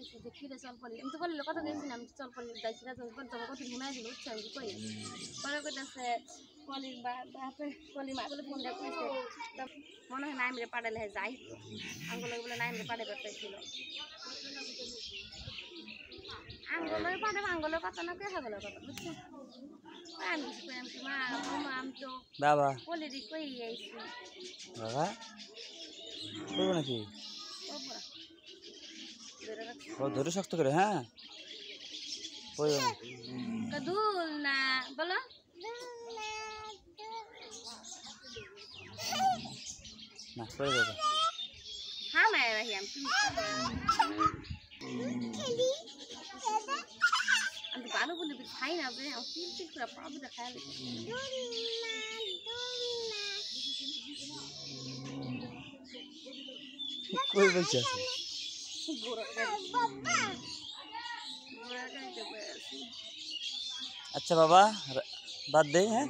আইসি যে কি রে চল পলি আমি তো বললে কথা গেছিলাম আমি চল পলি যাইছি না যখন তোমার কথা ঘুমাই দিল উঠছে আমি কই পরে কইতাছে পলির বাপে পলি মা বলে ফোন দিয়ে কইছে মনে হয় নাইমরে পাঠালে যাই আঙ্গুলে বলে নাইমরে পাঠাবে চাইছিল আঙ্গুলের পাঠাবে আঙ্গুলের কথা না কে হাগলের কথা বুঝছো আমি কিছু কই আমি মা আমি তো বাবা পলিরই কই আইছি বাবা করবো নাকি ও ধরে শক্ত করে হ্যাঁ দুল না বলো না করে দেবো হ্যাঁ মায়ের রাহি আমি আমি ভালো বলে খাই না যে আমার তিল তিল করে পাবুটা খাই কই বলছে अच्छा बाबा बात दे हैं